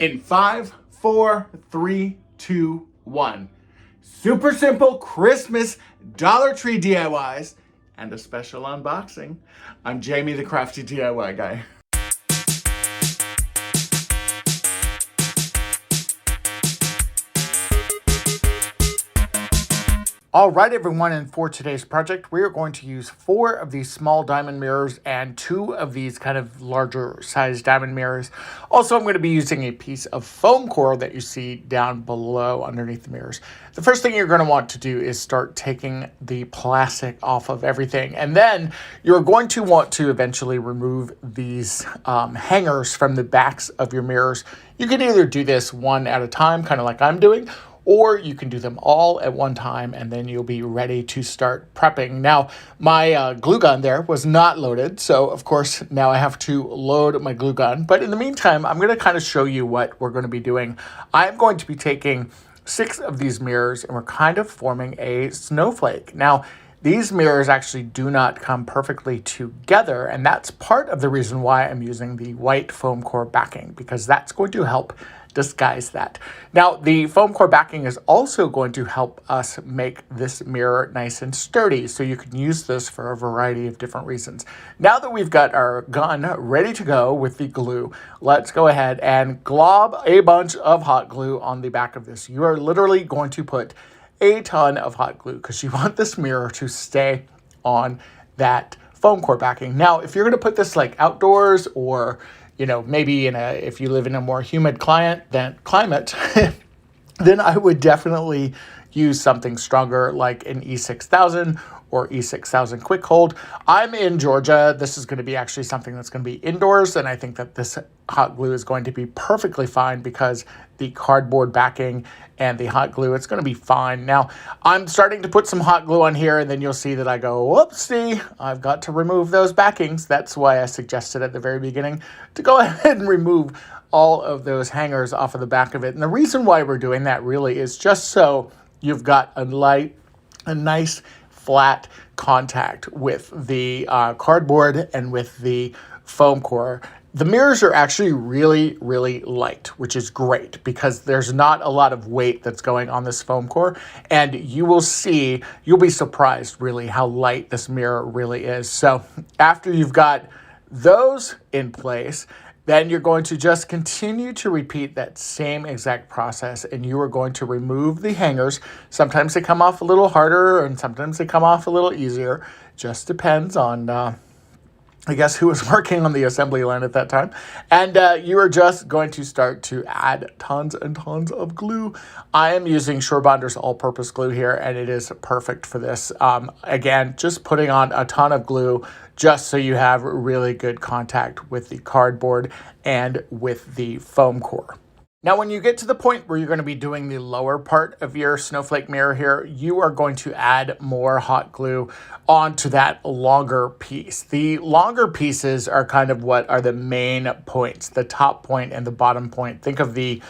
in 5, 4, 3, 2, 1. Super simple Christmas Dollar Tree DIYs and a special unboxing. I'm Jamie, the Crafty DIY guy. All right, everyone, and for today's project, we are going to use 4 of these small diamond mirrors and 2 of these kind of larger size diamond mirrors. Also, I'm going to be using a piece of foam core that you see down below underneath the mirrors. The first thing you're going to want to do is start taking the plastic off of everything, and then you're going to want to eventually remove these hangers from the backs of your mirrors. You can either do this one at a time, kind of like I'm doing, or you can do them all at one time and then you'll be ready to start prepping. Now, my glue gun there was not loaded, so of course now I have to load my glue gun. But in the meantime, I'm going to kind of show you what we're going to be doing. I'm going to be taking 6 of these mirrors and we're kind of forming a snowflake. Now, these mirrors actually do not come perfectly together, and that's part of the reason why I'm using the white foam core backing, because that's going to help disguise that. Now, the foam core backing is also going to help us make this mirror nice and sturdy, so you can use this for a variety of different reasons. Now that we've got our gun ready to go with the glue, let's go ahead and glob a bunch of hot glue on the back of this. You are literally going to put a ton of hot glue because you want this mirror to stay on that foam core backing. Now, if you're going to put this like outdoors, or maybe if you live in a more humid climate, then I would definitely use something stronger like an E6000 or E6000 quick hold. I'm in Georgia. This is going to be actually something that's going to be indoors, and I think that this hot glue is going to be perfectly fine because the cardboard backing and the hot glue, it's going to be fine. Now, I'm starting to put some hot glue on here, and then you'll see that I go, whoopsie, I've got to remove those backings. That's why I suggested at the very beginning to go ahead and remove all of those hangers off of the back of it. And the reason why we're doing that really is just so you've got a nice flat contact with the cardboard and with the foam core. The mirrors are actually really, really light, which is great because there's not a lot of weight that's going on this foam core. And you'll be surprised really how light this mirror really is. So after you've got those in place, then you're going to just continue to repeat that same exact process, and you are going to remove the hangers. Sometimes they come off a little harder and sometimes they come off a little easier. Just depends on I guess who was working on the assembly line at that time. And you are just going to start to add tons and tons of glue. I am using Surebonder's all-purpose glue here, and it is perfect for this. Again, just putting on a ton of glue just so you have really good contact with the cardboard and with the foam core. Now, when you get to the point where you're going to be doing the lower part of your snowflake mirror here, you are going to add more hot glue onto that longer piece. The longer pieces are kind of what are the main points, the top point and the bottom point. Think of the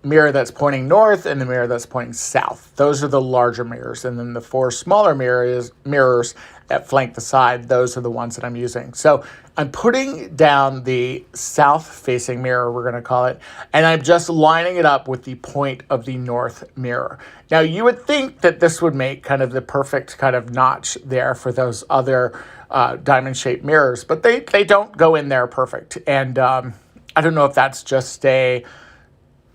mirror that's pointing north and the mirror that's pointing south. Those are the larger mirrors. And then the 4 smaller mirrors that flank the side, those are the ones that I'm using. So I'm putting down the south-facing mirror, we're going to call it, and I'm just lining it up with the point of the north mirror. Now, you would think that this would make kind of the perfect kind of notch there for those other diamond-shaped mirrors, but they don't go in there perfect. And I don't know if that's just a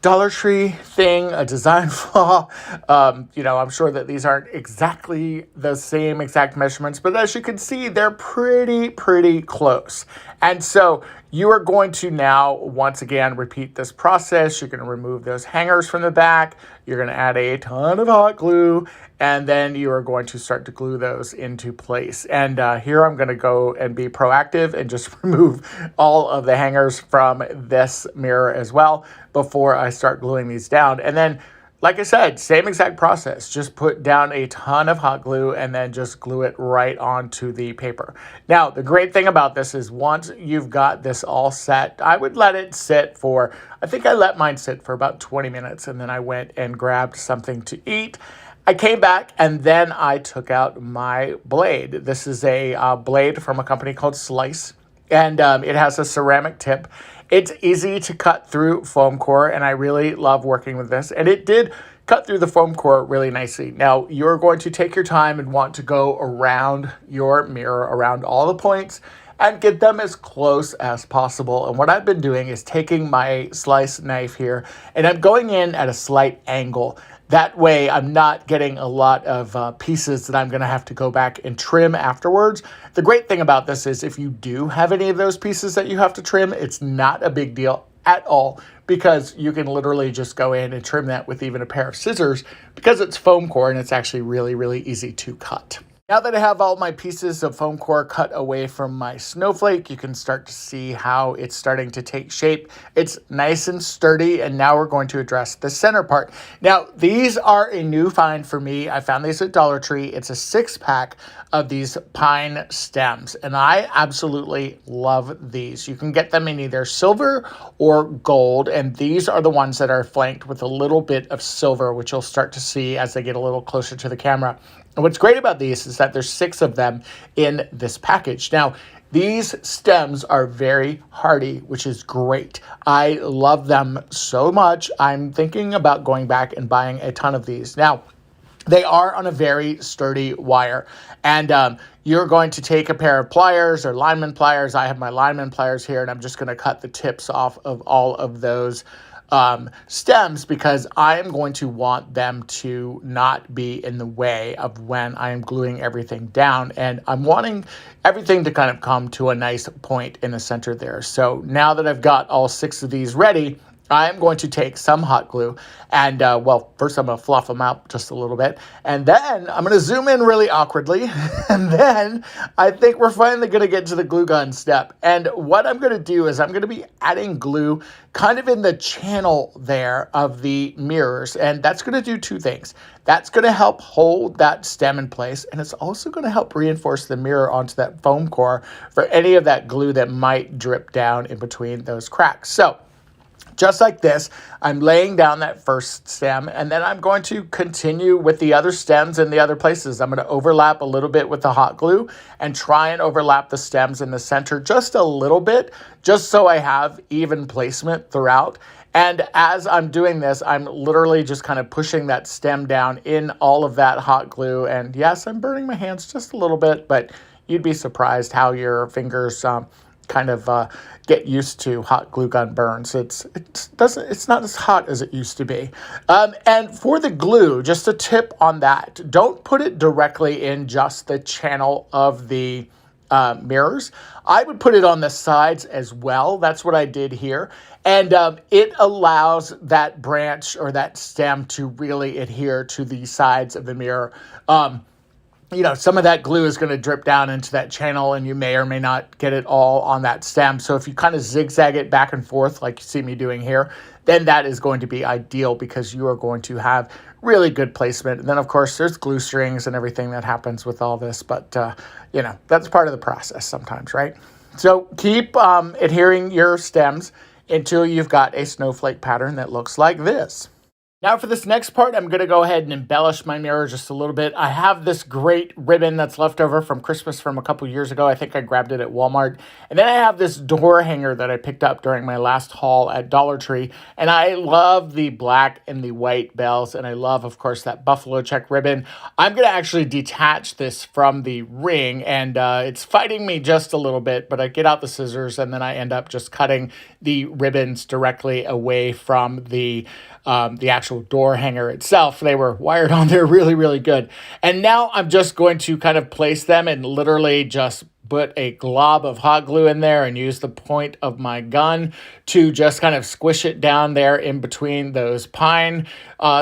Dollar Tree thing, a design flaw. I'm sure that these aren't exactly the same exact measurements, but as you can see, they're pretty close. And so you are going to now, once again, repeat this process. You're going to remove those hangers from the back. You're going to add a ton of hot glue, and then you are going to start to glue those into place. And here I'm going to go and be proactive and just remove all of the hangers from this mirror as well before I start gluing these down. And then, like I said, same exact process. Just put down a ton of hot glue and then just glue it right onto the paper. Now, the great thing about this is once you've got this all set, I would let it sit for, I think I let mine sit for about 20 minutes, and then I went and grabbed something to eat. I came back and then I took out my blade. This is a blade from a company called Slice. and it has a ceramic tip. It's easy to cut through foam core, and I really love working with this. And it did cut through the foam core really nicely. Now, you're going to take your time and want to go around your mirror, around all the points, and get them as close as possible. And what I've been doing is taking my slice knife here, and I'm going in at a slight angle. That way, I'm not getting a lot of pieces that I'm going to have to go back and trim afterwards. The great thing about this is if you do have any of those pieces that you have to trim, it's not a big deal at all, because you can literally just go in and trim that with even a pair of scissors, because it's foam core and it's actually really, really easy to cut. Now that I have all my pieces of foam core cut away from my snowflake, you can start to see how it's starting to take shape. It's nice and sturdy, and now we're going to address the center part. Now, these are a new find for me. I found these at Dollar Tree. It's a 6-pack of these pine stems, and I absolutely love these. You can get them in either silver or gold, and these are the ones that are flanked with a little bit of silver, which you'll start to see as they get a little closer to the camera. And what's great about these is that there's 6 of them in this package. Now, these stems are very hardy, which is great. I love them so much. I'm thinking about going back and buying a ton of these. Now, they are on a very sturdy wire, and you're going to take a pair of pliers or lineman pliers. I have my lineman pliers here, and I'm just going to cut the tips off of all of those stems, because I am going to want them to not be in the way of when I am gluing everything down. And I'm wanting everything to kind of come to a nice point in the center there. So now that I've got all 6 of these ready, I'm going to take some hot glue and, well, first I'm going to fluff them out just a little bit. And then I'm going to zoom in really awkwardly. And then I think we're finally going to get to the glue gun step. And what I'm going to do is I'm going to be adding glue kind of in the channel there of the mirrors. And that's going to do 2 things. That's going to help hold that stem in place. And it's also going to help reinforce the mirror onto that foam core for any of that glue that might drip down in between those cracks. So, just like this, I'm laying down that first stem, and then I'm going to continue with the other stems in the other places. I'm going to overlap a little bit with the hot glue and try and overlap the stems in the center just a little bit, just so I have even placement throughout. And as I'm doing this, I'm literally just kind of pushing that stem down in all of that hot glue. And yes, I'm burning my hands just a little bit, but you'd be surprised how your fingers kind of get used to hot glue gun burns. It's not as hot as it used to be. And for the glue, just a tip on that: don't put it directly in just the channel of the mirrors. I would put it on the sides as well. That's what I did here. And it allows that branch or that stem to really adhere to the sides of the mirror. You know, some of that glue is going to drip down into that channel, and you may or may not get it all on that stem. So if you kind of zigzag it back and forth like you see me doing here, then that is going to be ideal, because you are going to have really good placement. And then, of course, there's glue strings and everything that happens with all this. But, you know, that's part of the process sometimes, right? So keep adhering your stems until you've got a snowflake pattern that looks like this. Now for this next part, I'm going to go ahead and embellish my mirror just a little bit. I have this great ribbon that's left over from Christmas from a couple years ago. I think I grabbed it at Walmart. And then I have this door hanger that I picked up during my last haul at Dollar Tree. And I love the black and the white bells. And I love, of course, that buffalo check ribbon. I'm going to actually detach this from the ring. And it's fighting me just a little bit. But I get out the scissors, and then I end up just cutting the ribbons directly away from the actual door hanger itself. They were wired on there really, really good. And now I'm just going to kind of place them and literally just put a glob of hot glue in there and use the point of my gun to just kind of squish it down there in between those pine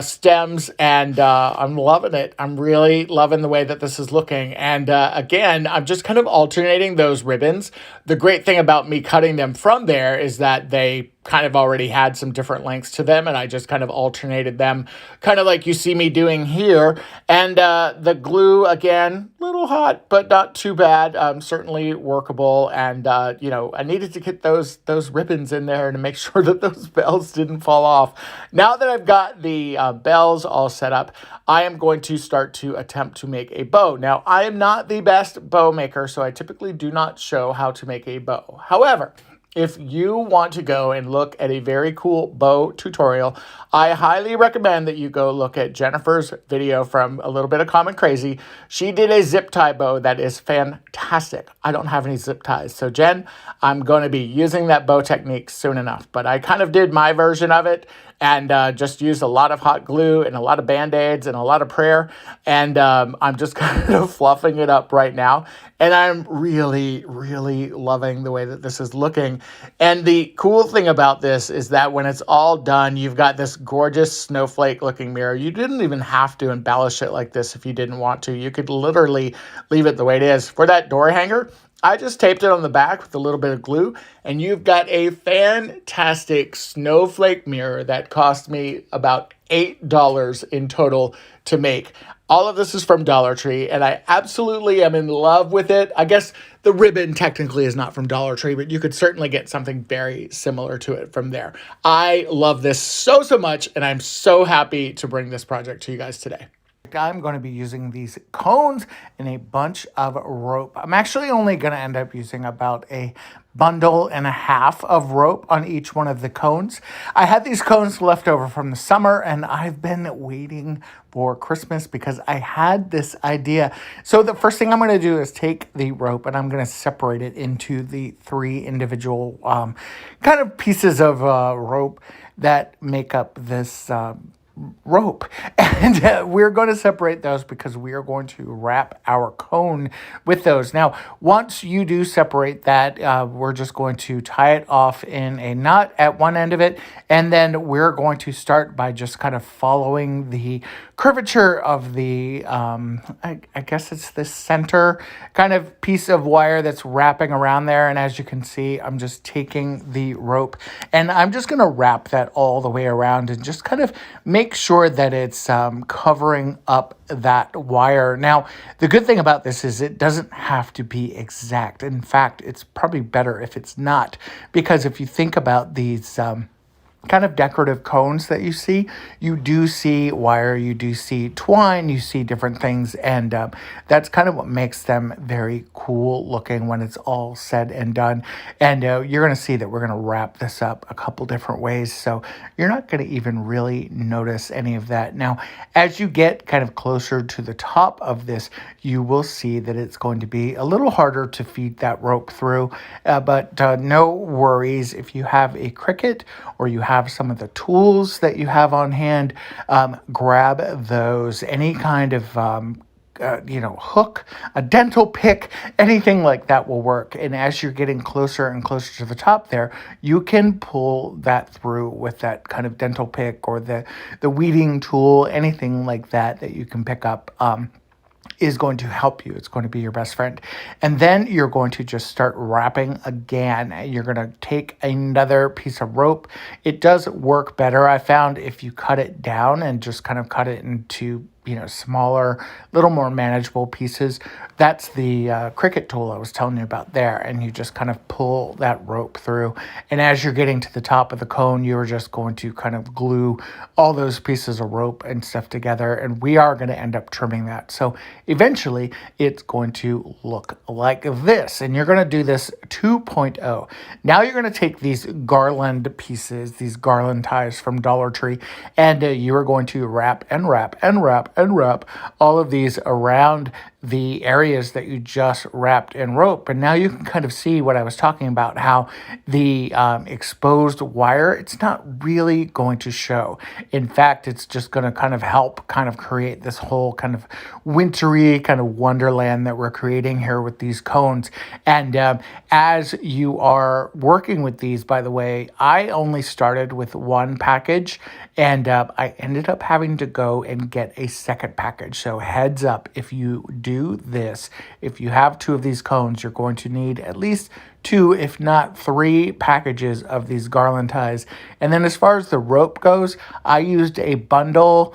stems. And I'm loving it. I'm really loving the way that this is looking. And again, I'm just kind of alternating those ribbons. The great thing about me cutting them from there is that they kind of already had some different lengths to them, and I just kind of alternated them, kind of like you see me doing here. And the glue, again, a little hot, but not too bad. Certainly workable. And, you know, I needed to get those ribbons in there to make sure that those bells didn't fall off. Now that I've got the bells all set up, I am going to start to attempt to make a bow. Now, I am not the best bow maker, so I typically do not show how to make a bow. However, if you want to go and look at a very cool bow tutorial, I highly recommend that you go look at Jennifer's video from A Little Bit of Common Crazy. She did a zip tie bow that is fantastic. I don't have any zip ties. So Jen, I'm going to be using that bow technique soon enough. But I kind of did my version of it and just used a lot of hot glue and a lot of Band-Aids and a lot of prayer. And I'm just kind of fluffing it up right now. And I'm really, really loving the way that this is looking. And the cool thing about this is that when it's all done, you've got this gorgeous snowflake looking mirror. You didn't even have to embellish it like this if you didn't want to. You could literally leave it the way it is. For that door hanger, I just taped it on the back with a little bit of glue, and you've got a fantastic snowflake mirror that cost me about $8 in total to make. All of this is from Dollar Tree, and I absolutely am in love with it. I guess the ribbon technically is not from Dollar Tree, but you could certainly get something very similar to it from there. I love this so much, and I'm so happy to bring this project to you guys today. I'm going to be using these cones and a bunch of rope. I'm actually only going to end up using about a bundle and a half of rope on each one of the cones. I had these cones left over from the summer, and I've been waiting for Christmas because I had this idea. So the first thing I'm going to do is take the rope and I'm going to separate it into the 3 individual kind of pieces of rope that make up this rope, and we're going to separate those because we are going to wrap our cone with those. Now, once you do separate that, we're just going to tie it off in a knot at one end of it, and then we're going to start by just kind of following the curvature of the, I guess it's the center kind of piece of wire that's wrapping around there. And as you can see, I'm just taking the rope and I'm just going to wrap that all the way around and just kind of make sure that it's covering up that wire. Now, the good thing about this is it doesn't have to be exact. In fact, it's probably better if it's not, because if you think about these kind of decorative cones that you do see wire, you do see twine, you see different things, and that's kind of what makes them very cool looking when it's all said and done. And you're going to see that we're going to wrap this up a couple different ways, so you're not going to even really notice any of that. Now, as you get kind of closer to the top of this, you will see that it's going to be a little harder to feed that rope through, but no worries. If you have a Cricut or you have some of the tools that you have on hand, grab those. Any kind of hook, a dental pick, anything like that will work. And as you're getting closer and closer to the top there, you can pull that through with that kind of dental pick or the weeding tool, anything like that you can pick up. Is going to help you. It's going to be your best friend. And then you're going to just start wrapping again. You're going to take another piece of rope. It does work better, I found, if you cut it down and just kind of cut it into smaller, little more manageable pieces. That's the Cricut tool I was telling you about there. And you just kind of pull that rope through. And as you're getting to the top of the cone, you're just going to kind of glue all those pieces of rope and stuff together. And we are going to end up trimming that. So eventually it's going to look like this. And you're going to do this 2.0. Now you're going to take these garland pieces, these garland ties from Dollar Tree, and you are going to wrap and wrap and wrap and wrap all of these around the areas that you just wrapped in rope. And now you can kind of see what I was talking about, how the exposed wire, it's not really going to show. In fact, it's just going to kind of help kind of create this whole kind of wintry kind of wonderland that we're creating here with these cones. And as you are working with these, by the way, I only started with one package, and I ended up having to go and get a second package. So heads up, if you do this, if you have 2 of these cones, you're going to need at least 2, if not 3 packages of these garland ties. And then as far as the rope goes, I used a bundle.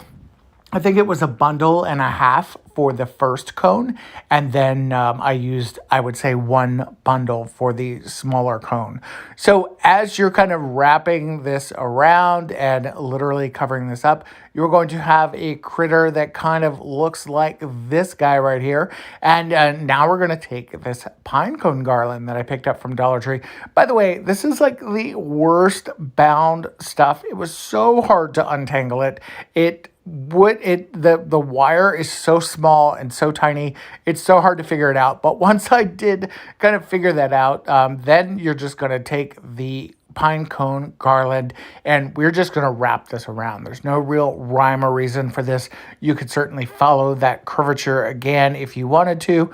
I think it was a bundle and a half for the first cone. And then I would say 1 bundle for the smaller cone. So as you're kind of wrapping this around and literally covering this up, you're going to have a critter that kind of looks like this guy right here. And now we're going to take this pine cone garland that I picked up from Dollar Tree. By the way, this is like the worst bound stuff. It was so hard to untangle it. The wire is so small and so tiny, it's so hard to figure it out. But once I did kind of figure that out, then you're just going to take the pine cone garland and we're just going to wrap this around. There's no real rhyme or reason for this. You could certainly follow that curvature again if you wanted to,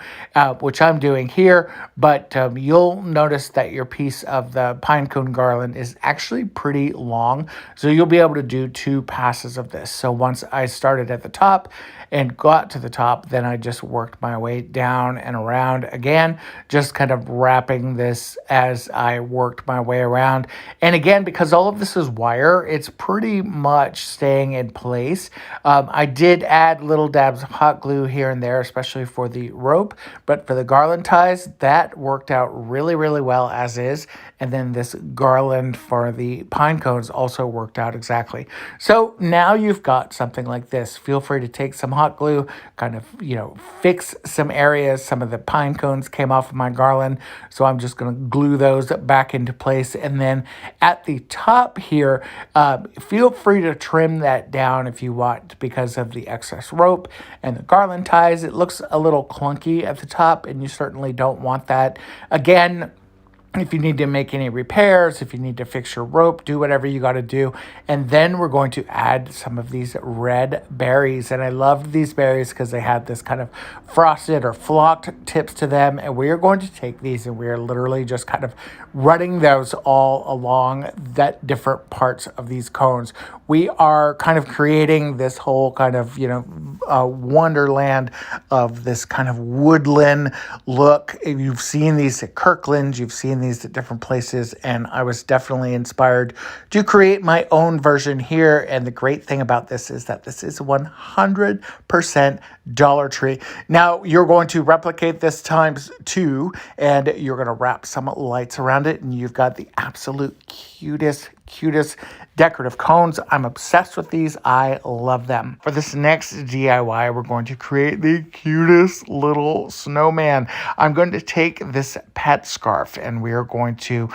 which I'm doing here, but you'll notice that your piece of the pine cone garland is actually pretty long, so you'll be able to do 2 passes of this. So once I started at the top and got to the top, then I just worked my way down and around again, just kind of wrapping this as I worked my way around. And again, because all of this is wire, it's pretty much staying in place. I did add little dabs of hot glue here and there, especially for the rope, but for the garland ties, that worked out really, really well as is. And then this garland for the pine cones also worked out exactly. So now you've got something like this. Feel free to take some hot glue, kind of, fix some areas. Some of the pine cones came off of my garland, so I'm just going to glue those back into place. And then at the top here, feel free to trim that down if you want because of the excess rope and the garland ties. It looks a little clunky at the top, and you certainly don't want that. Again, if you need to make any repairs, if you need to fix your rope, do whatever you got to do. And then we're going to add some of these red berries. And I loved these berries because they had this kind of frosted or flocked tips to them. And we are going to take these and we are literally just kind of running those all along that different parts of these cones. We are kind of creating this whole kind of, wonderland of this kind of woodland look. You've seen these at Kirkland's, you've seen these at different places, and I was definitely inspired to create my own version here. And the great thing about this is that this is 100% Dollar Tree. Now you're going to replicate this times 2, and you're going to wrap some lights around it, and you've got the absolute cutest decorative cones. I'm obsessed with these. I love them. For this next DIY, we're going to create the cutest little snowman. I'm going to take this pet scarf and we are going to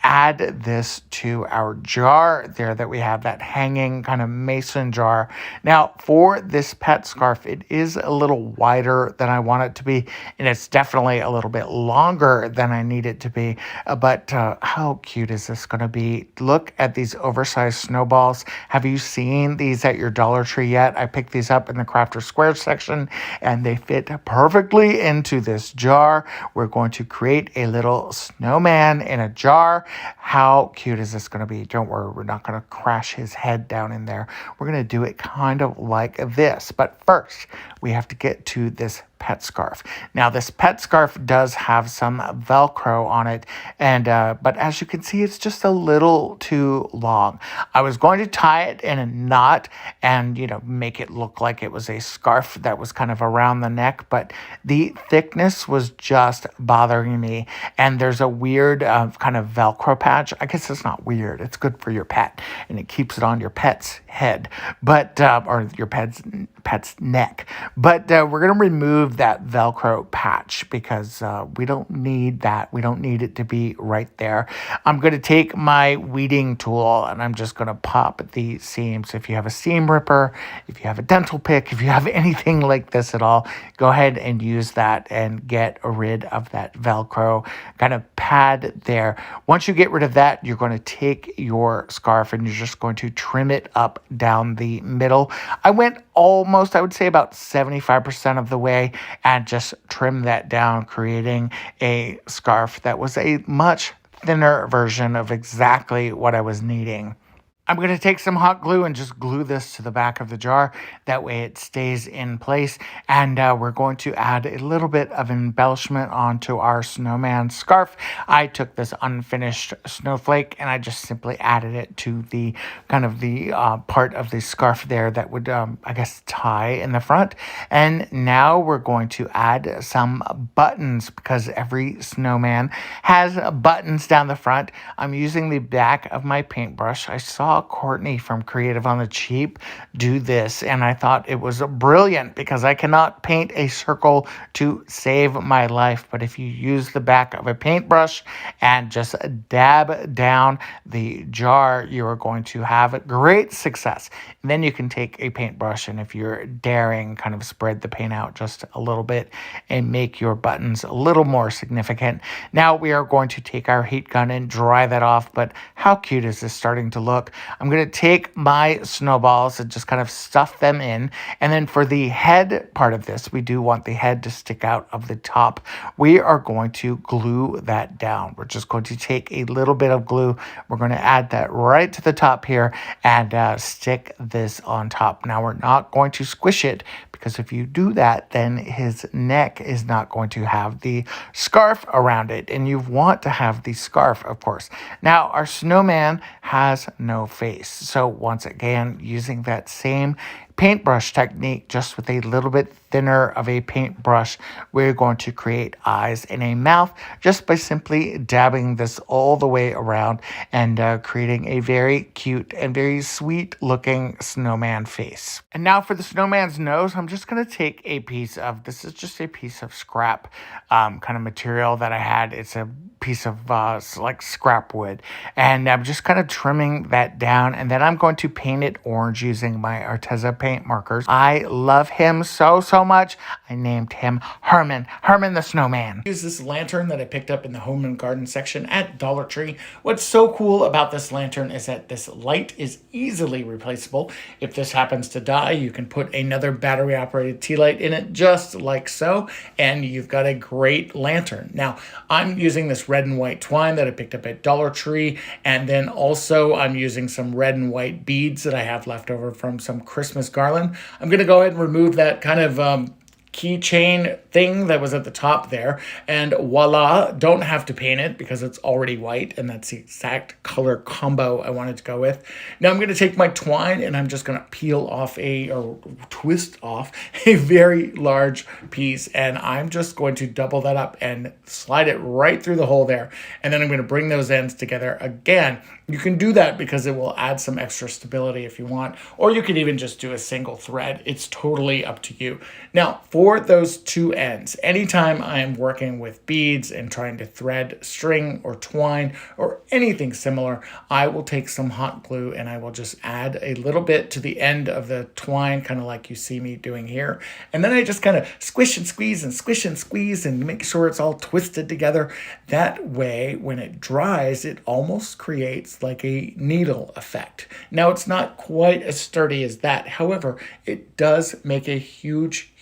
add this to our jar there that we have, that hanging kind of mason jar. Now for this pet scarf, it is a little wider than I want it to be, and it's definitely a little bit longer than I need it to be. But how cute is this going to be? Look at these oversized snowballs. Have you seen these at your Dollar Tree yet? I picked these up in the Crafter Squares section and they fit perfectly into this jar. We're going to create a little snowman in a jar. How cute is this going to be? Don't worry, we're not going to crash his head down in there. We're going to do it kind of like this. But first, we have to get to this pet scarf. Now this pet scarf does have some Velcro on it, and but as you can see, it's just a little too long. I was going to tie it in a knot and make it look like it was a scarf that was kind of around the neck, but the thickness was just bothering me, and there's a weird kind of Velcro patch. I guess it's not weird, it's good for your pet and it keeps it on your pet's head, but or your pet's neck. But we're going to remove that Velcro patch because we don't need that. We don't need it to be right there. I'm going to take my weeding tool and I'm just going to pop the seams. If you have a seam ripper, if you have a dental pick, if you have anything like this at all, go ahead and use that and get rid of that Velcro kind of pad there. Once you get rid of that, you're going to take your scarf and you're just going to trim it up down the middle. I went almost, I would say about 75% of the way, and just trim that down, creating a scarf that was a much thinner version of exactly what I was needing. I'm going to take some hot glue and just glue this to the back of the jar. That way it stays in place. And we're going to add a little bit of embellishment onto our snowman scarf. I took this unfinished snowflake and I just simply added it to the kind of the part of the scarf there that would, I guess, tie in the front. And now we're going to add some buttons because every snowman has buttons down the front. I'm using the back of my paintbrush. I saw Courtney from Creative on the Cheap do this, and I thought it was brilliant because I cannot paint a circle to save my life. But if you use the back of a paintbrush and just dab down the jar, you are going to have great success. And then you can take a paintbrush and, if you're daring, kind of spread the paint out just a little bit and make your buttons a little more significant. Now we are going to take our heat gun and dry that off. But how cute is this starting to look? I'm going to take my snowballs and just kind of stuff them in. And then for the head part of this, we do want the head to stick out of the top. We are going to glue that down. We're just going to take a little bit of glue. We're going to add that right to the top here and stick this on top. Now we're not going to squish it, because if you do that, then his neck is not going to have the scarf around it. And you want to have the scarf, of course. Now, our snowman has no face. So once again, using that same paintbrush technique, just with a little bit thinner of a paintbrush, we're going to create eyes and a mouth just by simply dabbing this all the way around and creating a very cute and very sweet looking snowman face. And now for the snowman's nose, I'm just going to take a piece of, this is just a piece of scrap kind of material that I had. It's a piece of like scrap wood, and I'm just kind of trimming that down, and then I'm going to paint it orange using my Arteza paint markers. I love him so much. I named him Herman the Snowman. Use this lantern that I picked up in the home and garden section at Dollar Tree. What's so cool about this lantern is that this light is easily replaceable. If this happens to die, you can put another battery operated tea light in it just like so, and you've got a great lantern. Now I'm using this red and white twine that I picked up at Dollar Tree, and then also I'm using some red and white beads that I have left over from some Christmas garland. I'm going to go ahead and remove that kind of keychain thing that was at the top there, and voila, don't have to paint it because it's already white, and that's the exact color combo I wanted to go with. Now I'm going to take my twine and I'm just going to peel off or twist off a very large piece, and I'm just going to double that up and slide it right through the hole there, and then I'm going to bring those ends together again. You can do that because it will add some extra stability if you want, or you could even just do a single thread. It's totally up to you. Now, for those two ends, anytime I'm working with beads and trying to thread string or twine or anything similar, I will take some hot glue and I will just add a little bit to the end of the twine, kind of like you see me doing here. And then I just kind of squish and squeeze and squish and squeeze and make sure it's all twisted together. That way, when it dries, it almost creates like a needle effect. Now, it's not quite as sturdy as that. However, it does make a huge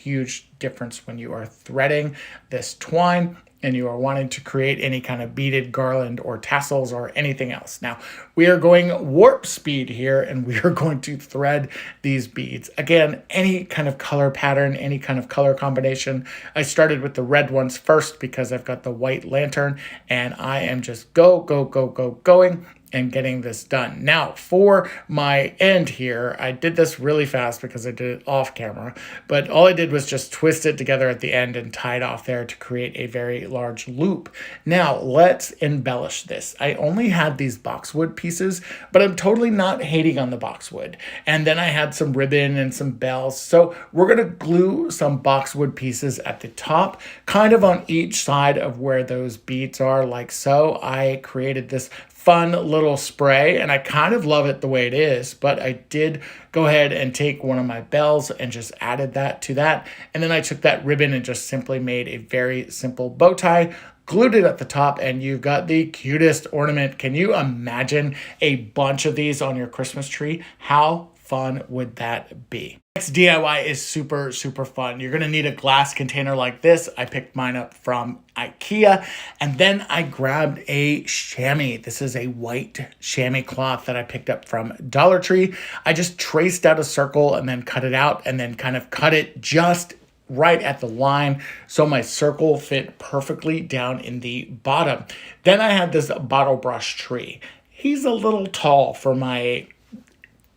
difference when you are threading this twine and you are wanting to create any kind of beaded garland or tassels or anything else. Now, we are going warp speed here, and we are going to thread these beads. Again, any kind of color pattern, any kind of color combination. I started with the red ones first because I've got the white lantern, and I am just going and getting this done. Now, for my end here, I did this really fast because I did it off camera, but all I did was just twist it together at the end and tie it off there to create a very large loop. Now, let's embellish this. I only had these boxwood pieces, but I'm totally not hating on the boxwood. And then I had some ribbon and some bells. So we're gonna glue some boxwood pieces at the top, kind of on each side of where those beads are, like so. I created this fun little spray, and I kind of love it the way it is, but I did go ahead and take one of my bells and just added that to that. And then I took that ribbon and just simply made a very simple bow tie, glued it at the top, and you've got the cutest ornament. Can you imagine a bunch of these on your Christmas tree? How fun would that be? Next DIY is super, super fun. You're gonna need a glass container like this. I picked mine up from IKEA, and then I grabbed a chamois. This is a white chamois cloth that I picked up from Dollar Tree. I just traced out a circle and then cut it out and then kind of cut it just right at the line so my circle fit perfectly down in the bottom. Then I had this bottle brush tree. He's a little tall for my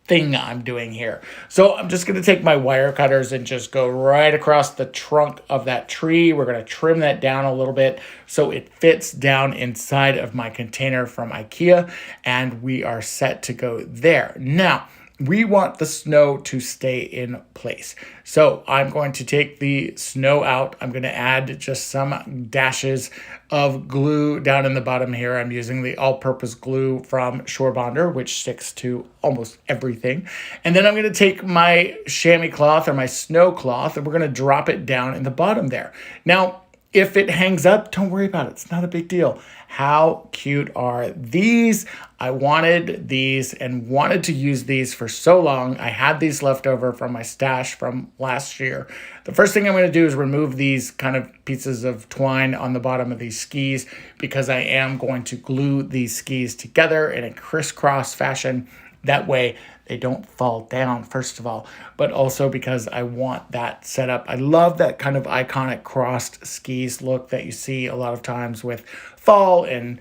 thing I'm doing here. So I'm just going to take my wire cutters and just go right across the trunk of that tree. We're going to trim that down a little bit so it fits down inside of my container from IKEA, and we are set to go there. Now, we want the snow to stay in place. So I'm going to take the snow out. I'm going to add just some dashes of glue down in the bottom here. I'm using the all-purpose glue from Shore Bonder, which sticks to almost everything. And then I'm going to take my chamois cloth or my snow cloth, and we're going to drop it down in the bottom there. Now, if it hangs up, don't worry about it. It's not a big deal. How cute are these? I wanted these and wanted to use these for so long. I had these left over from my stash from last year. The first thing I'm going to do is remove these kind of pieces of twine on the bottom of these skis because I am going to glue these skis together in a crisscross fashion. That way they don't fall down, first of all, but also because I want that set up. I love that kind of iconic crossed skis look that you see a lot of times with fall and,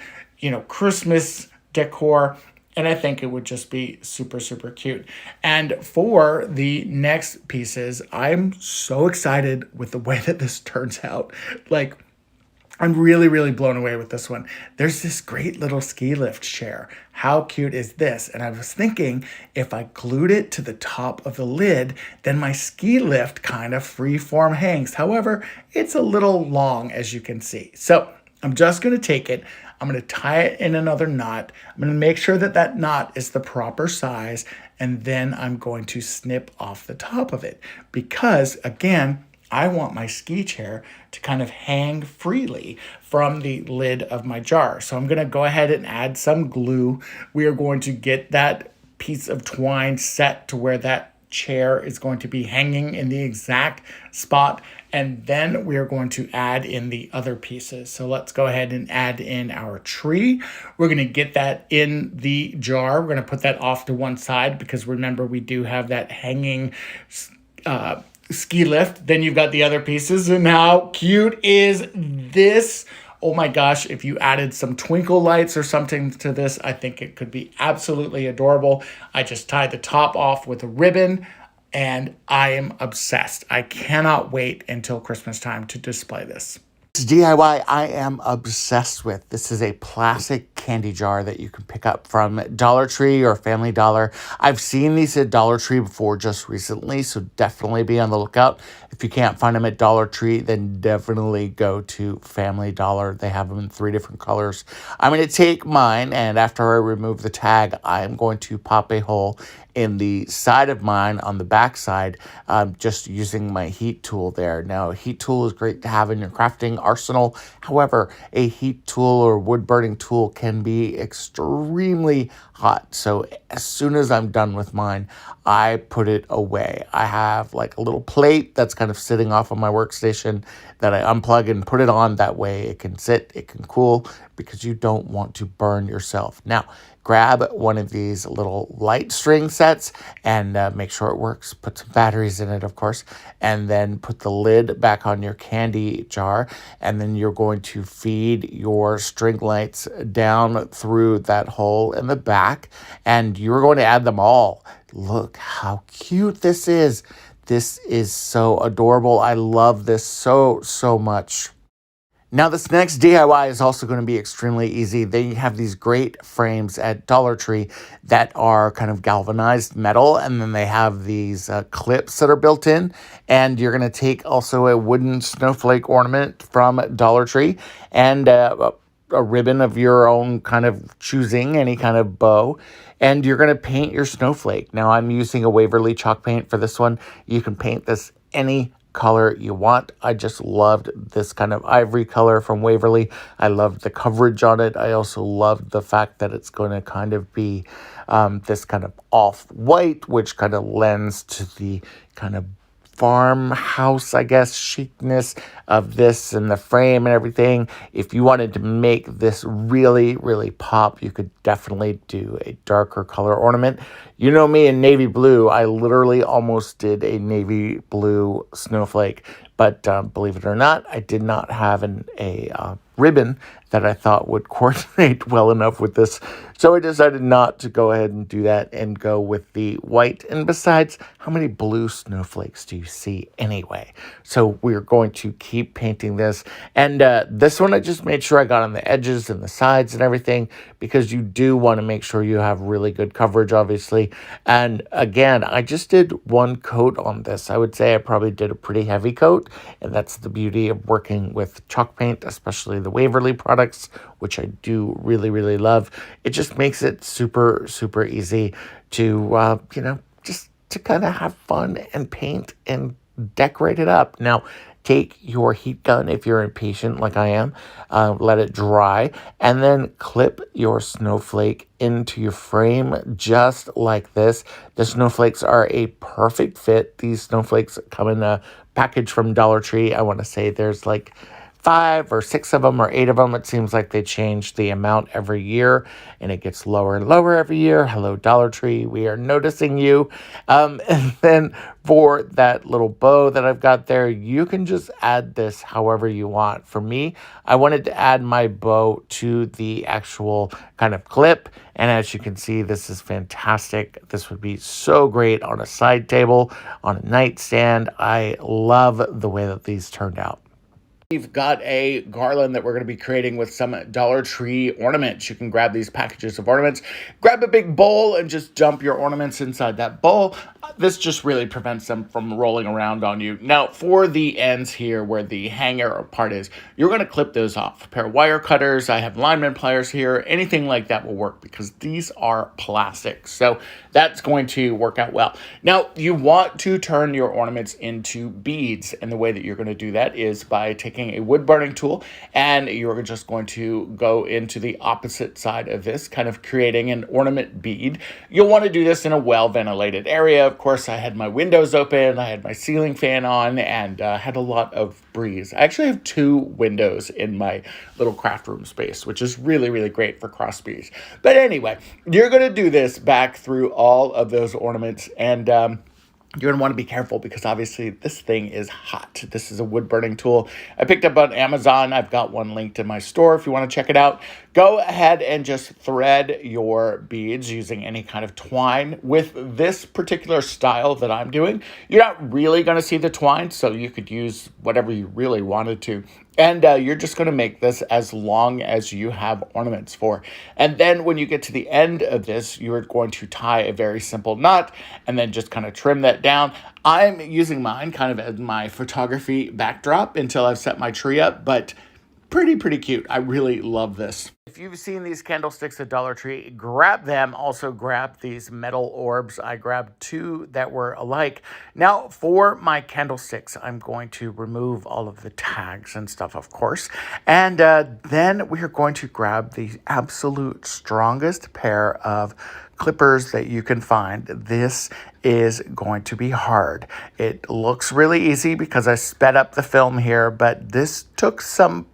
Christmas decor. And I think it would just be super, super cute. And for the next pieces, I'm so excited with the way that this turns out. I'm really, really blown away with this one. There's this great little ski lift chair. How cute is this? And I was thinking if I glued it to the top of the lid, then my ski lift kind of freeform hangs. However, it's a little long, as you can see. So I'm just going to take it. I'm going to tie it in another knot. I'm going to make sure that that knot is the proper size. And then I'm going to snip off the top of it because, again, I want my ski chair to kind of hang freely from the lid of my jar. So I'm going to go ahead and add some glue. We are going to get that piece of twine set to where that chair is going to be hanging in the exact spot. And then we are going to add in the other pieces. So let's go ahead and add in our tree. We're going to get that in the jar. We're going to put that off to one side because remember, we do have that hanging ski lift. Then you've got the other pieces. And how cute is this? Oh my gosh, if you added some twinkle lights or something to this, I think it could be absolutely adorable. I just tied the top off with a ribbon and I am obsessed. I cannot wait until Christmas time to display this. DIY I am obsessed with. This is a plastic candy jar that you can pick up from Dollar Tree or Family Dollar. I've seen these at Dollar Tree before just recently, so definitely be on the lookout. If you can't find them at Dollar Tree, then definitely go to Family Dollar. They have them in 3 different colors. I'm going to take mine, and after I remove the tag, I am going to pop a hole in the side of mine on the back side, just using my heat tool there. Now, a heat tool is great to have in your crafting arsenal. However, a heat tool or wood burning tool can be extremely hot. So as soon as I'm done with mine, I put it away. I have like a little plate that's kind of sitting off of my workstation that I unplug and put it on. That way it can sit, it can cool, because you don't want to burn yourself. Now, grab one of these little light string sets and make sure it works. Put some batteries in it, of course, and then put the lid back on your candy jar. And then you're going to feed your string lights down through that hole in the back, and you're going to add them all. Look how cute this is. This is so adorable. I love this so, so much. Now, this next DIY is also going to be extremely easy. They have these great frames at Dollar Tree that are kind of galvanized metal, and then they have these clips that are built in. And you're going to take also a wooden snowflake ornament from Dollar Tree and a ribbon of your own kind of choosing, any kind of bow, and you're going to paint your snowflake. Now, I'm using a Waverly chalk paint for this one. You can paint this any color you want. I just loved this kind of ivory color from Waverly. I loved the coverage on it. I also loved the fact that it's going to kind of be this kind of off-white, which kind of lends to the kind of farmhouse, I guess, chicness of this and the frame and everything. If you wanted to make this really, really pop, you could definitely do a darker color ornament. You know me in navy blue. I literally almost did a navy blue snowflake, but believe it or not, I did not have a ribbon that I thought would coordinate well enough with this. So I decided not to go ahead and do that and go with the white. And besides, how many blue snowflakes do you see anyway? So we're going to keep painting this. And this one I just made sure I got on the edges and the sides and everything, because you do want to make sure you have really good coverage, obviously. And again, I just did one coat on this. I would say I probably did a pretty heavy coat, and that's the beauty of working with chalk paint, especially the Waverly products, which I do really, really love. It just makes it super, super easy to, just to kind of have fun and paint and decorate it up. Now, take your heat gun if you're impatient like I am, let it dry, and then clip your snowflake into your frame just like this. The snowflakes are a perfect fit. These snowflakes come in a package from Dollar Tree. I want to say there's like 5 or 6 of them or 8 of them. It seems like they change the amount every year, and it gets lower and lower every year. Hello, Dollar Tree. We are noticing you. And then for that little bow that I've got there, you can just add this however you want. For me, I wanted to add my bow to the actual kind of clip. And as you can see, this is fantastic. This would be so great on a side table, on a nightstand. I love the way that these turned out. We've got a garland that we're going to be creating with some Dollar Tree ornaments. You can grab these packages of ornaments, grab a big bowl, and just dump your ornaments inside that bowl. This just really prevents them from rolling around on you. Now, for the ends here where the hanger part is, you're going to clip those off. A pair of wire cutters, I have lineman pliers here, anything like that will work because these are plastic. So that's going to work out well. Now, you want to turn your ornaments into beads, and the way that you're going to do that is by taking a wood burning tool, and you're just going to go into the opposite side of this, kind of creating an ornament bead. You'll want to do this in a well-ventilated area. Of course, I had my windows open, I had my ceiling fan on, and had a lot of breeze. I actually have 2 windows in my little craft room space, which is really, really great for cross breeze. But anyway, you're going to do this back through all of those ornaments, and you're going to want to be careful because obviously this thing is hot. This is a wood burning tool I picked up on Amazon. I've got one linked in my store if you want to check it out. Go ahead and just thread your beads using any kind of twine. With this particular style that I'm doing, you're not really going to see the twine, so you could use whatever you really wanted to. And you're just going to make this as long as you have ornaments for. And then when you get to the end of this, you're going to tie a very simple knot and then just kind of trim that down. I'm using mine kind of as my photography backdrop until I've set my tree up, but pretty cute. I really love this. If you've seen these candlesticks at Dollar Tree, grab them. Also grab these metal orbs. I grabbed 2 that were alike. Now for my candlesticks, I'm going to remove all of the tags and stuff, of course. And then we're going to grab the absolute strongest pair of clippers that you can find. This is going to be hard. It looks really easy because I sped up the film here, but this took some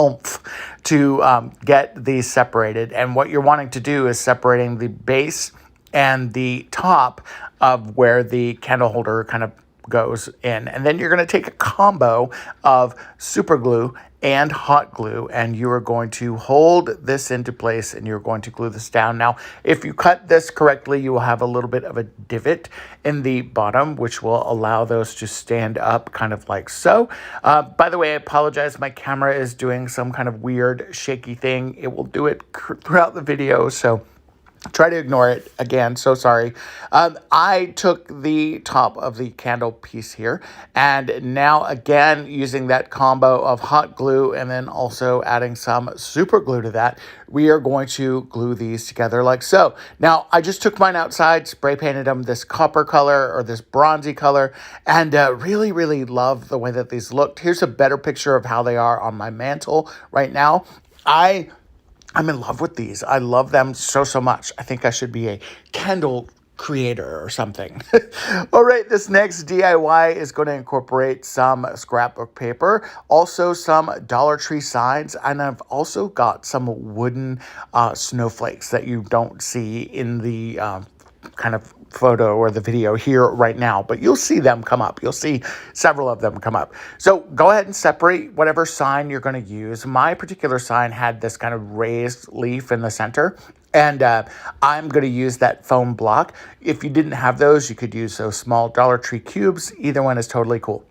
oomph to get these separated. And what you're wanting to do is separating the base and the top of where the candle holder kind of goes in. And then you're going to take a combo of super glue and hot glue, and you are going to hold this into place and you're going to glue this down. Now, if you cut this correctly, you will have a little bit of a divot in the bottom, which will allow those to stand up kind of like so. By the way, I apologize. My camera is doing some kind of weird shaky thing. It will do it throughout the video, so Try to ignore it again. So sorry. I took the top of the candle piece here, and now again using that combo of hot glue and then also adding some super glue to that, we are going to glue these together like so. Now I just took mine outside, spray painted them this copper color or this bronzy color, and really love the way that these looked. Here's a better picture of how they are on my mantle right now. I'm in love with these. I love them so much. I think I should be a candle creator or something. All right, this next DIY is going to incorporate some scrapbook paper, also some Dollar Tree signs, and I've also got some wooden snowflakes that you don't see in the kind of photo or the video here right now, but you'll see them come up. You'll see several of them come up. So go ahead and separate whatever sign you're going to use. My particular sign had this kind of raised leaf in the center, and I'm going to use that foam block. If you didn't have those, you could use those small Dollar Tree cubes. Either one is totally cool.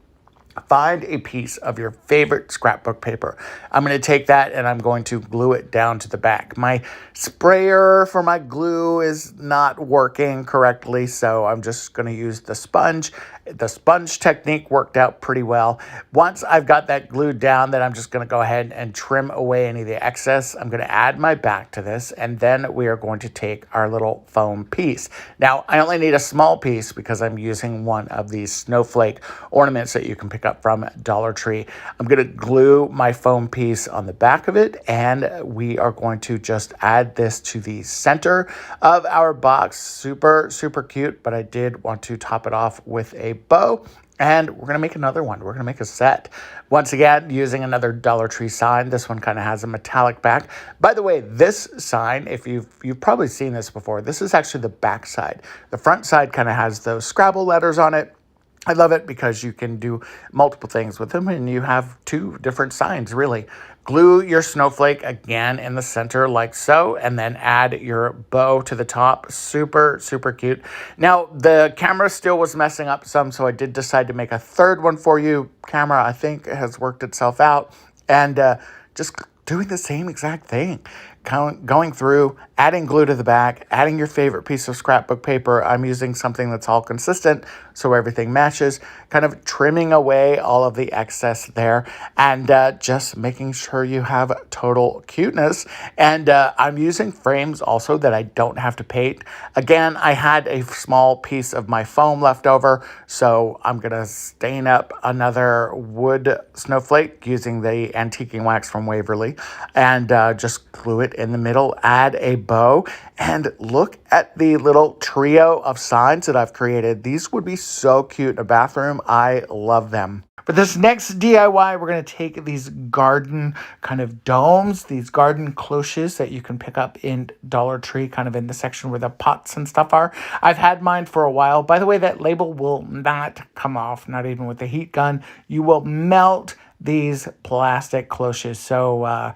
Find a piece of your favorite scrapbook paper. I'm going to take that and I'm going to glue it down to the back. My sprayer for my glue is not working correctly, so I'm just going to use the sponge. The sponge technique worked out pretty well. Once I've got that glued down, then I'm just going to go ahead and trim away any of the excess. I'm going to add my back to this, and then we are going to take our little foam piece. Now, I only need a small piece because I'm using one of these snowflake ornaments that you can pick up from Dollar Tree. I'm going to glue my foam piece on the back of it, and we are going to just add this to the center of our box. Super cute, but I did want to top it off with a bow, and we're going to make another one. We're going to make a set. Once again, using another Dollar Tree sign. This one kind of has a metallic back. By the way, this sign, if you've probably seen this before, this is actually the back side. The front side kind of has those Scrabble letters on it. I love it because you can do multiple things with them, and you have two different signs, really. Glue your snowflake again in the center like so, and then add your bow to the top. Super cute. Now, the camera still was messing up some, so I did decide to make a third one for you. Camera, I think, has worked itself out. And just doing the same exact thing. Going through, adding glue to the back, adding your favorite piece of scrapbook paper. I'm using something that's all consistent so everything matches, kind of trimming away all of the excess there, and just making sure you have total cuteness. And I'm using frames also that I don't have to paint. Again, I had a small piece of my foam left over, so I'm going to stain up another wood snowflake using the antiquing wax from Waverly, and just glue it in the middle, add a bow, and look at the little trio of signs that I've created. These would be so cute in a bathroom. I love them. For this next DIY, we're going to take these garden kind of domes, these garden cloches that you can pick up in Dollar Tree, kind of in the section where the pots and stuff are. I've had mine for a while. By the way, that label will not come off, not even with the heat gun. You will melt these plastic cloches. So,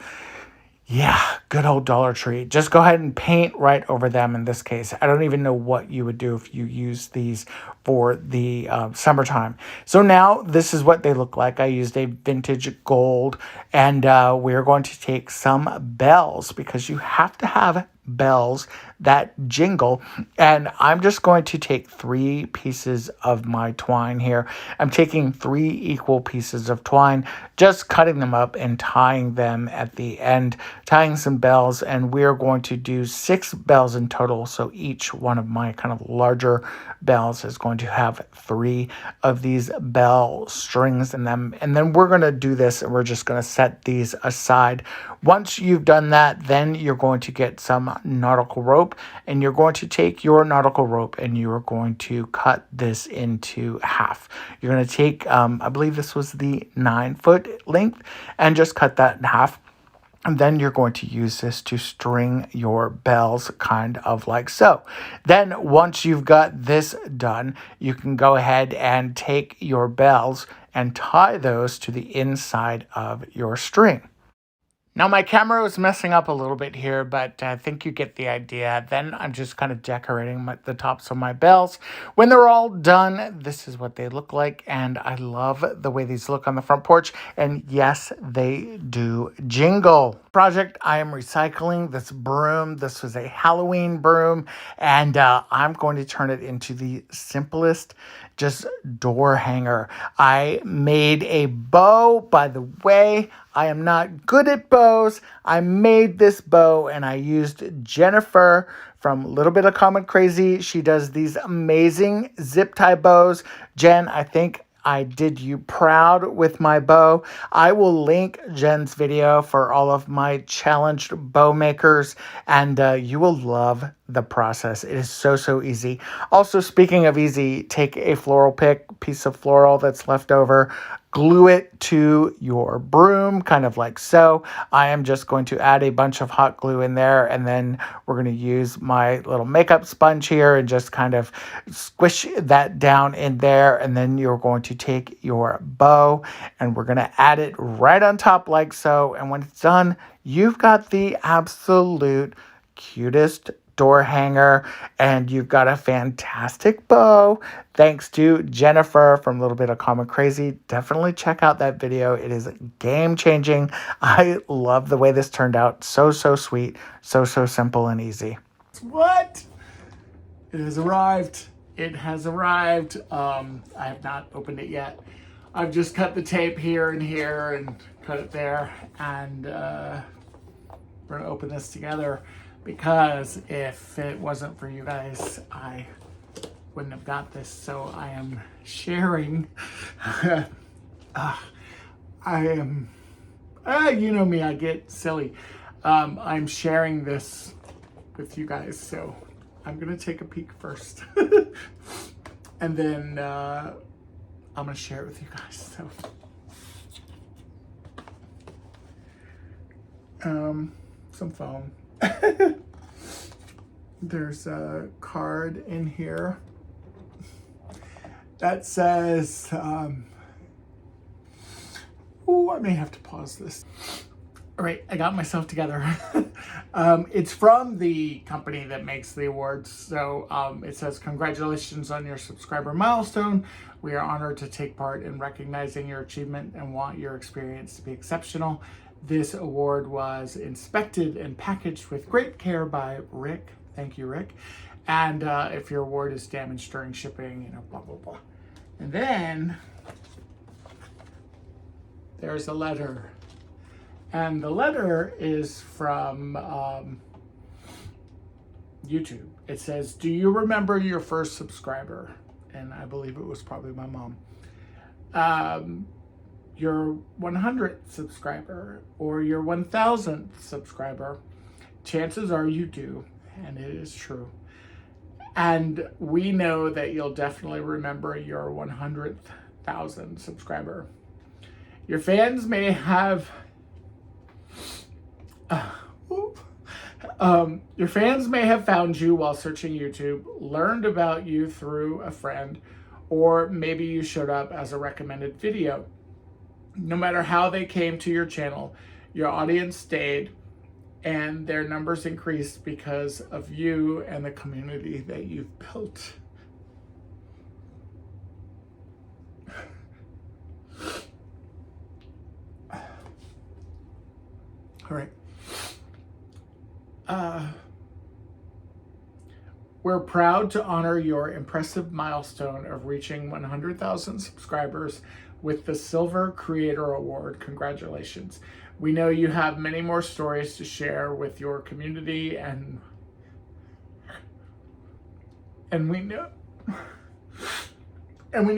yeah, good old Dollar Tree. Just go ahead and paint right over them in this case. I don't even know what you would do if you use these for the summertime. So now this is what they look like. I used a vintage gold, and we're going to take some bells because you have to have bells that jingle. And I'm just going to take 3 pieces of my twine here. I'm taking 3 equal pieces of twine, just cutting them up and tying them at the end, tying some bells, and we're going to do 6 bells in total. So each one of my kind of larger bells is going to have 3 of these bell strings in them. And then we're going to do this, and we're just going to set these aside. Once you've done that, then you're going to get some nautical rope, and you're going to take your nautical rope and you are going to cut this into half. You're going to take, I believe this was the 9-foot length, and just cut that in half. And then you're going to use this to string your bells kind of like so. Then once you've got this done, you can go ahead and take your bells and tie those to the inside of your string. Now my camera is messing up a little bit here, but I think you get the idea. Then I'm just kind of decorating the tops of my bells. When they're all done, this is what they look like, and I love the way these look on the front porch. And yes, they do jingle. Project I am recycling this broom. This was a Halloween broom, and I'm going to turn it into the simplest just door hanger. I made a bow. By the way, I am not good at bows. I made this bow and I used Jennifer from Little Bit of Common Crazy. She does these amazing zip tie bows. Jen, I think I did you proud with my bow. I will link Jen's video for all of my challenged bow makers, and you will love the process. It is so easy. Also, speaking of easy, take a floral piece of floral that's left over, glue it to your broom, kind of like so. I am just going to add a bunch of hot glue in there, and then we're going to use my little makeup sponge here and just kind of squish that down in there. And then you're going to take your bow and we're going to add it right on top like so. And when it's done, you've got the absolute cutest door hanger, and you've got a fantastic bow. Thanks to Jennifer from Little Bit of Common Crazy. Definitely check out that video. It is game changing. I love the way this turned out. So sweet. So simple and easy. What? It has arrived. It has arrived. I have not opened it yet. I've just cut the tape here and here and cut it there. And we're going to open this together, because if it wasn't for you guys, I wouldn't have got this. So I am sharing. You know me, I get silly. I'm sharing this with you guys. So I'm going to take a peek first. And then I'm going to share it with you guys. So some foam. There's a card in here that says, I may have to pause this. All right, I got myself together. It's from the company that makes the awards. So it says, congratulations on your subscriber milestone. We are honored to take part in recognizing your achievement and want your experience to be exceptional. This award was inspected and packaged with great care by Rick. Thank you, Rick. And if your award is damaged during shipping, blah, blah, blah. And then there's a letter. And the letter is from YouTube. It says, do you remember your first subscriber? And I believe it was probably my mom. Your 100th subscriber or your 1000th subscriber. Chances are you do, and it is true. And we know that you'll definitely remember your 100,000 subscriber. Your fans may have your fans may have found you while searching YouTube, learned about you through a friend, or maybe you showed up as a recommended video. No matter how they came to your channel, your audience stayed and their numbers increased because of you and the community that you've built. All right. We're proud to honor your impressive milestone of reaching 100,000 subscribers with the Silver Creator Award. Congratulations. We know you have many more stories to share with your community, and we know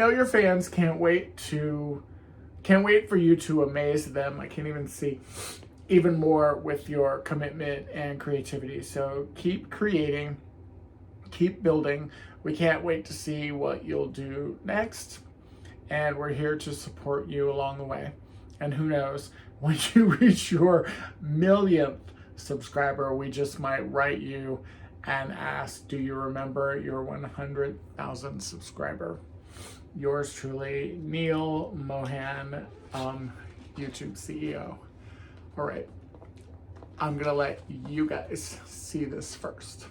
your fans can't wait for you to amaze them. I can't even see even more with your commitment and creativity. So keep creating, keep building. We can't wait to see what you'll do next. And we're here to support you along the way. And who knows, when you reach your 1,000,000th subscriber, we just might write you and ask, do you remember your 100,000 subscriber? Yours truly, Neil Mohan, YouTube CEO. All right, I'm gonna let you guys see this first.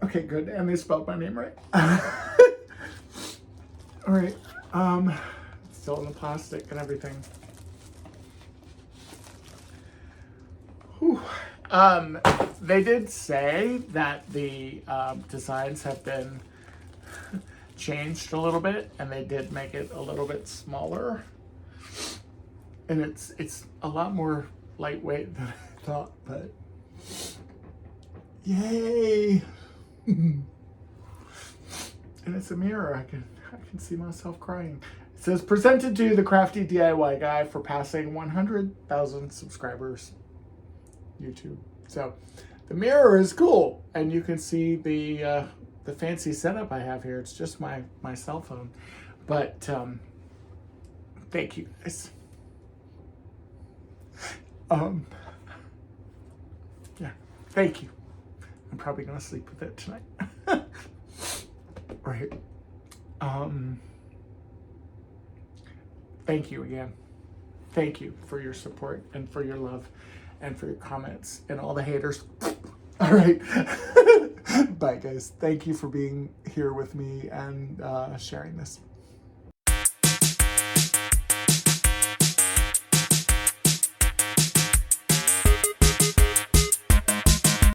Okay, good. And they spelled my name right. All right. Still in the plastic and everything. Whew. They did say that the designs have been changed a little bit, and they did make it a little bit smaller. And it's a lot more lightweight than I thought, but yay! And it's a mirror. I can see myself crying. It says, presented to the Crafty DIY guy for passing 100,000 subscribers. YouTube. So the mirror is cool, and you can see the fancy setup I have here. It's just my cell phone, but thank you guys. Yeah, thank you. I'm probably gonna sleep with it tonight. Right. Thank you again. Thank you for your support and for your love and for your comments and all the haters. All right. Bye, guys. Thank you for being here with me and sharing this.